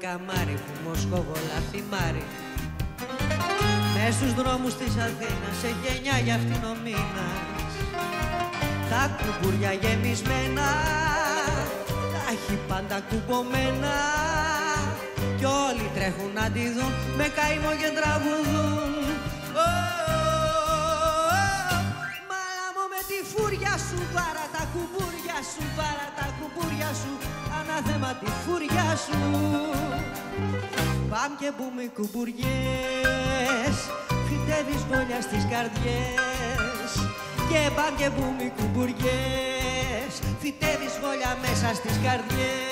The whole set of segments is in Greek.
καμάρι που Μοσκοβολά θυμάρι. Μες στους δρόμους της Αθήνας σε γενιά για αυτήν ο μήνας. Τα κουμπούρια γεμισμένα, τα έχει πάντα κουμπωμένα. Κι όλοι τρέχουν να τη δουν με καημό και τραγουδούν. Μάλα μου με τη φούρια σου, πάρα τα κουμπούρια σου, πάρα τα κουμπούρια σου, ανάθεμα τη φούρια σου. Πάμ και μπούμε κουμπουριές, φυτεύεις βόλια στις καρδιές. Και πάμ και μπούμε κουμπουριές, φυτεύεις βόλια μέσα στις καρδιές.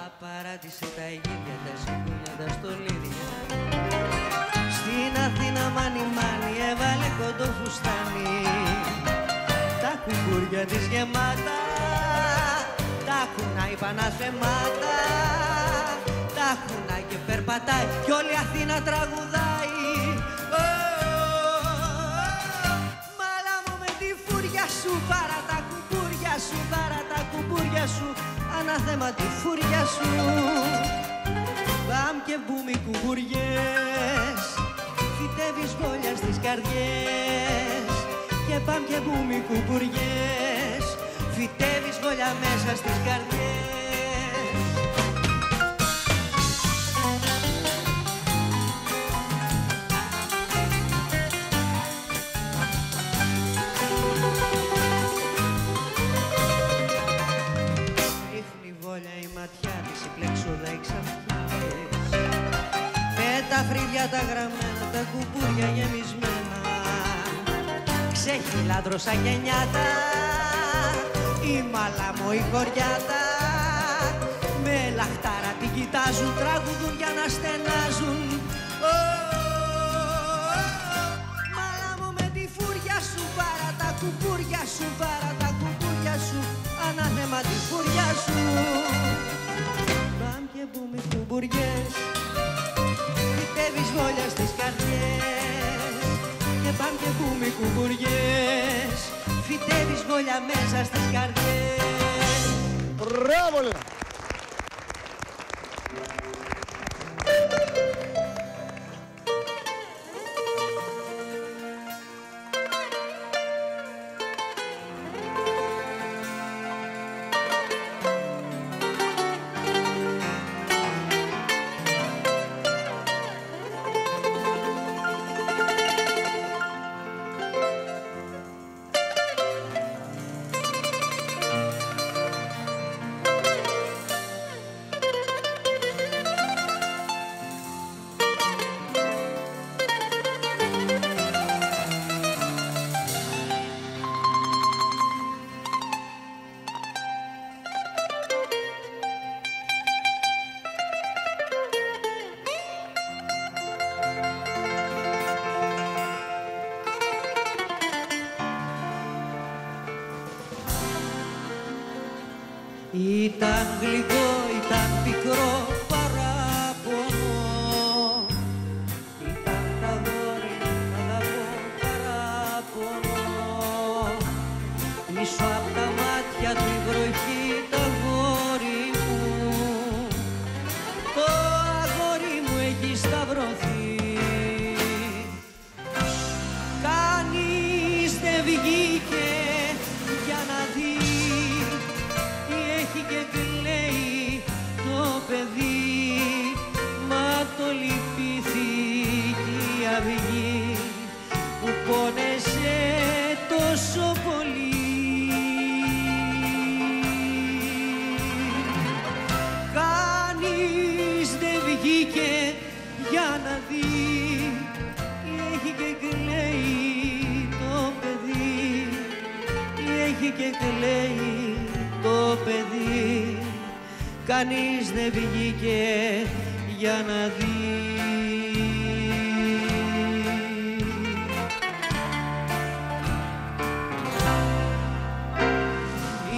Απαράτησε τα αιγίδια, τα σιγούνια, τα στολίδια. Στην Αθήνα μάνι μάνι έβαλε κοντό φουστάνι. Τα κουμπούρια της γεμάτα, τα κουνάει παναθεμάτα. Τα κουνάει και περπατάει κι όλη η Αθήνα τραγουδάει. Μάλα μου με τη φούρια σου, πάρα τα κουμπούρια σου, πάρα τα κουμπούρια σου, ανάθεμα τη φούρια σου. Πάμ και μπούμε οι κουμπουριές, φυτεύεις βόλια στις καρδιές. Και πάμ και μπούμε οι κουμπουριές, φυτεύεις βόλια μέσα στις καρδιές. Ρίχνει βόλια η ματιά της, η πλεξούδα οι ξαφνιάδες. Με τα φρύδια τα γραμμένα, τα κουμπούρια γεμισμένα. Ξέχει λάτρο σαν γενιάτα, η μαλάμο η χωριάτα. Με λαχτάρα την κοιτάζουν, τραγουδούν για να στενάζουν. Μαλάμο με τη φούρια σου, πάρα τα κουμπούρια σου, πάρα τα κουμπούρια σου, ανάθεμα τη φούρια σου. Πάμ και μπούμε κουμπουριές, φυτεύεις βόλια στις καρδιές. Και πάμ και μπούμε κουμπουριές, φυτεύεις βόλια μέσα στις καρδιές. Μπράβο! Ήταν γλυκό, ήταν πικρό παράπονο. Ήταν τα γόρι, αγαπώ παράπονο. Πίσω απ' τα μάτια του η βροχή, τα αγόρι μου. Το αγόρι μου έχει σταυρωθεί. Κανείς δεν βγήκε για να δει. Και κλαίει το παιδί, μα το λυπήθηκε η αυγή που πόνεσε τόσο πολύ. Κανείς δεν βγήκε για να δει, έχει και κλαίει το παιδί, έχει και κλαίει το παιδί, κανείς δεν βγήκε για να δει.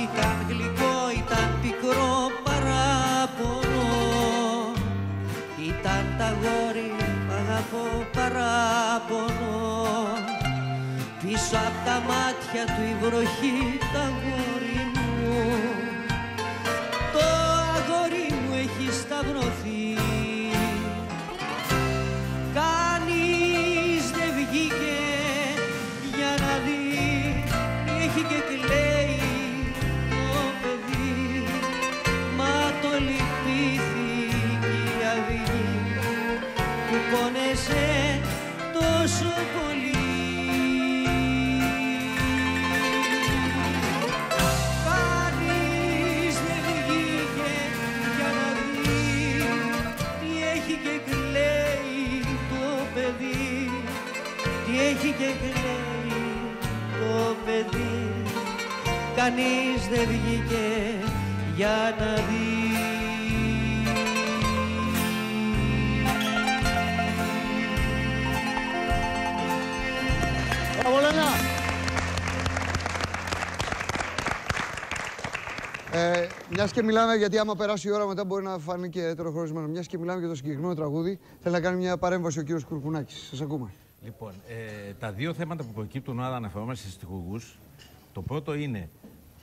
Ήταν γλυκό, ήταν πικρό παράπονο. Ήταν γράφω παράπονο. Πίσω απ' τα μάτια του η βροχή τ' αγόρι μου. Το αγόρι μου έχει σταυρωθεί. Κανείς δεν βγήκε για να δει τι έχει και κλαίει το παιδί. Μα το λυπήθηκε η αυγή που πόνεσε τόσο πολύ. Κανείς δεν βγήκε για να δει τι έχει και κλαίει το παιδί. Τι έχει και κλαίει το παιδί. Κανείς δεν βγήκε για να δει. Μιας και μιλάμε, γιατί άμα περάσει η ώρα μετά μπορεί να φανεί και τεροχωρισμένο. Μιας και μιλάμε για το συγκεκριμένο τραγούδι, θέλει να κάνει μια παρέμβαση ο κύριος Κουρκουνάκης. Σας ακούμε. Λοιπόν, τα δύο θέματα που προκύπτουν όταν αναφερόμαστε στις στιχουργούς, το πρώτο είναι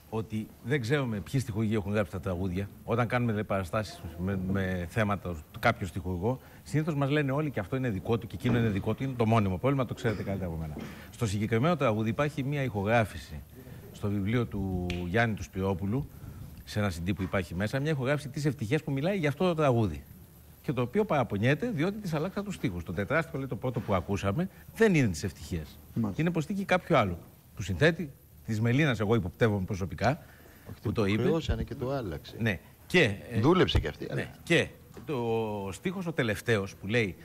ότι δεν ξέρουμε ποιοι στιχουργοί έχουν γράψει τα τραγούδια. Όταν κάνουμε δηλαδή, παραστάσεις με θέματα του κάποιου στιχουργό, συνήθως μας λένε όλοι και αυτό είναι δικό του και εκείνο είναι δικό του. Είναι το μόνιμο πρόβλημα, το ξέρετε καλύτερα από μένα. Στο συγκεκριμένο τραγούδι υπάρχει μια ηχογράφηση στο βιβλίο του Γιάννη του Σπυρόπουλου, σε ένα CD που υπάρχει μέσα, μια ηχογράφηση της Ευτυχίας που μιλάει για αυτό το τραγούδι. Και το οποίο παραπονιέται διότι της αλλάξα τους στίχους. Το τετράστιχο, λέει, το πρώτο που ακούσαμε, δεν είναι της Ευτυχίας. Είναι προσθήκη κάποιου άλλου. Του συνθέτη, της Μελίνας, εγώ υποπτεύομαι προσωπικά, που το είπε. Χρεώσανε και το άλλαξε. Ναι. Και, δούλεψε και αυτή. Ναι. Και το στίχος ο τελευταίος που λέει